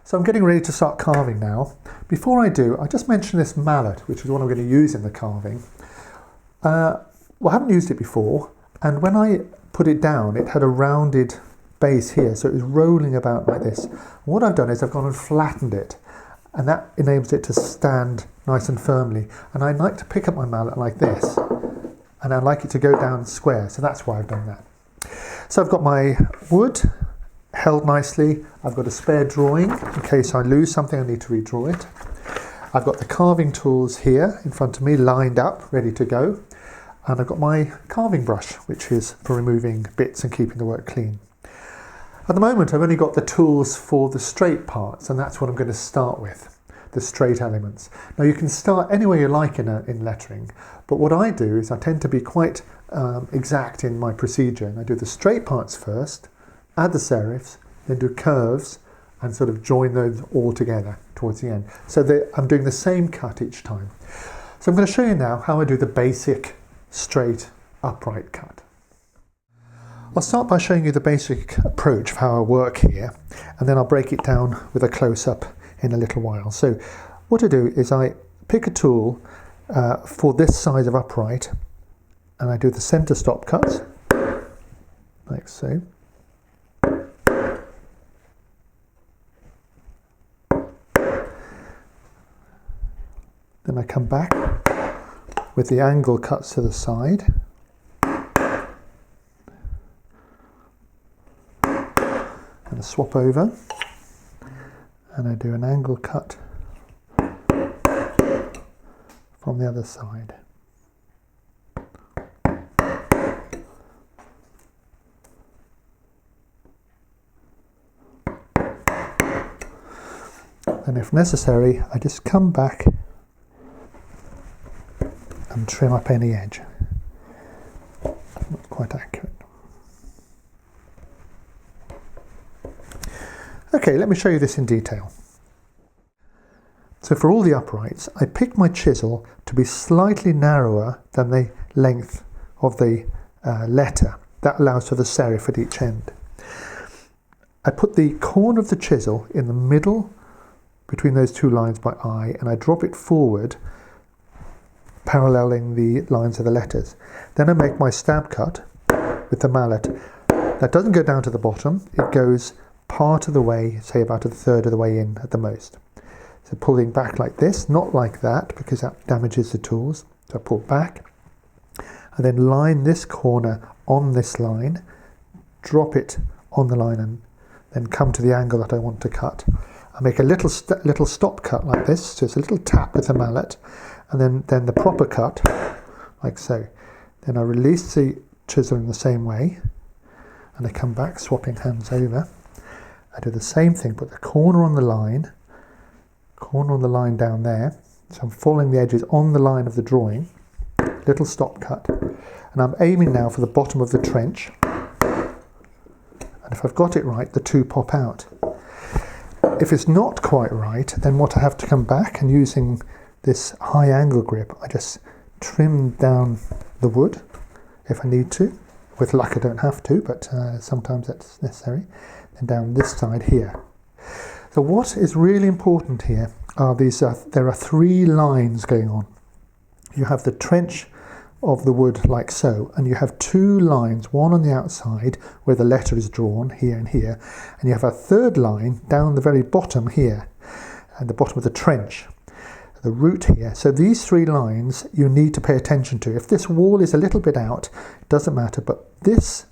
So I'm getting ready to start carving now. Before I do, I just mention this mallet, which is what I'm going to use in the carving. Well, I haven't used it before, and when I put it down, it had a rounded base here, so it was rolling about like this. And what I've done is I've gone and flattened it, and that enables it to stand nice and firmly. And I like to pick up my mallet like this, and I like it to go down square, so that's why I've done that. So I've got my wood held nicely. I've got a spare drawing in case I lose something, I need to redraw it. I've got the carving tools here in front of me, lined up, ready to go. And I've got my carving brush, which is for removing bits and keeping the work clean. At the moment, I've only got the tools for the straight parts, and that's what I'm going to start with, the straight elements. Now you can start anywhere you like in lettering, but what I do is I tend to be quite exact in my procedure, and I do the straight parts first, add the serifs, then do curves, and sort of join those all together towards the end. So I'm doing the same cut each time. So I'm going to show you now how I do the basic straight upright cut. I'll start by showing you the basic approach of how I work here, and then I'll break it down with a close-up in a little while. So what I do is I pick a tool for this size of upright, and I do the center stop cuts, like so. Then I come back with the angle cuts to the side. And I swap over and I do an angle cut from the other side. And if necessary, I just come back and trim up any edge. Not quite accurate. Okay, let me show you this in detail. So for all the uprights, I pick my chisel to be slightly narrower than the length of the letter. That allows for the serif at each end. I put the corner of the chisel in the middle between those two lines by eye, and I drop it forward paralleling the lines of the letters. Then I make my stab cut with the mallet. That doesn't go down to the bottom, it goes part of the way, say about a third of the way in at the most. So pulling back like this, not like that because that damages the tools. So I pull back and then line this corner on this line, drop it on the line and then come to the angle that I want to cut. I make a little stop cut like this, so it's a little tap with the mallet, and then the proper cut, like so. Then I release the chisel in the same way, and I come back, swapping hands over. I do the same thing, put the corner on the line down there, so I'm following the edges on the line of the drawing, little stop cut, and I'm aiming now for the bottom of the trench, and if I've got it right, the two pop out. If it's not quite right, then what I have to come back and using this high angle grip, I just trim down the wood if I need to. With luck I don't have to, but sometimes that's necessary. Then down this side here. So what is really important here are these, there are three lines going on. You have the trench of the wood like so, and you have two lines, one on the outside where the letter is drawn here and here, and you have a third line down the very bottom here, at the bottom of the trench, the root here. So these three lines you need to pay attention to. If this wall is a little bit out, it doesn't matter, but this,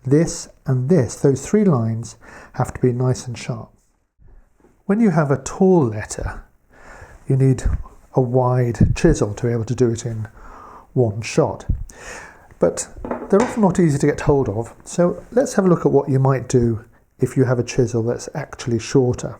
and this, those three lines have to be nice and sharp. When you have a tall letter, you need a wide chisel to be able to do it in one shot. But they're often not easy to get hold of, so let's have a look at what you might do if you have a chisel that's actually shorter.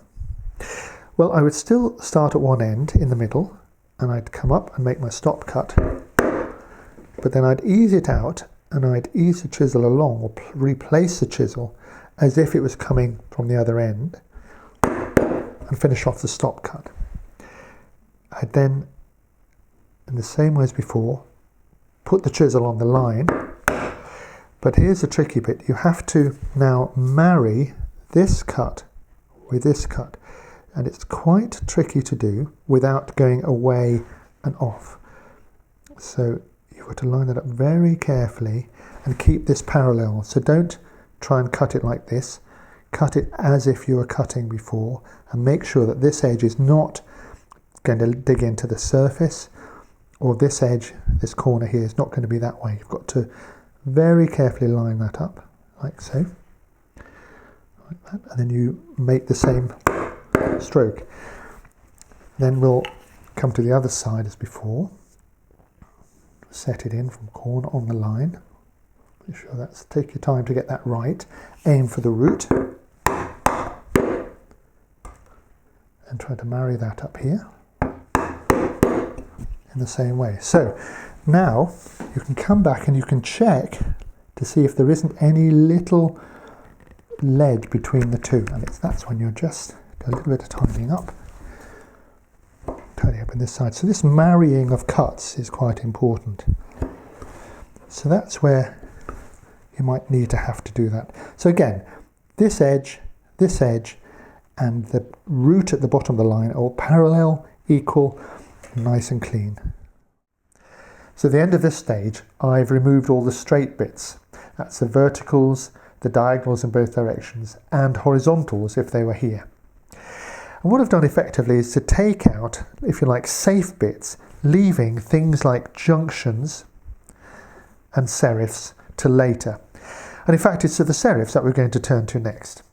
Well, I would still start at one end in the middle, and I'd come up and make my stop cut, but then I'd ease it out and I'd ease the chisel along, or replace the chisel as if it was coming from the other end, and finish off the stop cut. I'd then, in the same way as before, put the chisel on the line, but here's the tricky bit. You have to now marry this cut with this cut. And it's quite tricky to do without going away and off. So you've got to line that up very carefully and keep this parallel. So don't try and cut it like this. Cut it as if you were cutting before, and make sure that this edge is not going to dig into the surface, or this edge, this corner here, is not going to be that way. You've got to very carefully line that up, like so. Like that. And then you make the same stroke. Then we'll come to the other side as before. Set it in from corner on the line. Make sure that's, take your time to get that right. Aim for the root. And try to marry that up here in the same way. So now you can come back and you can check to see if there isn't any little ledge between the two. And that's when you're just do a little bit of tidying up. Tidy up on this side. So this marrying of cuts is quite important. So that's where you might need to have to do that. So again, this edge, and the root at the bottom of the line are all parallel, equal, nice and clean. So at the end of this stage, I've removed all the straight bits. That's the verticals, the diagonals in both directions, and horizontals if they were here. And what I've done effectively is to take out, if you like, safe bits, leaving things like junctions and serifs to later. And in fact, it's to the serifs that we're going to turn to next.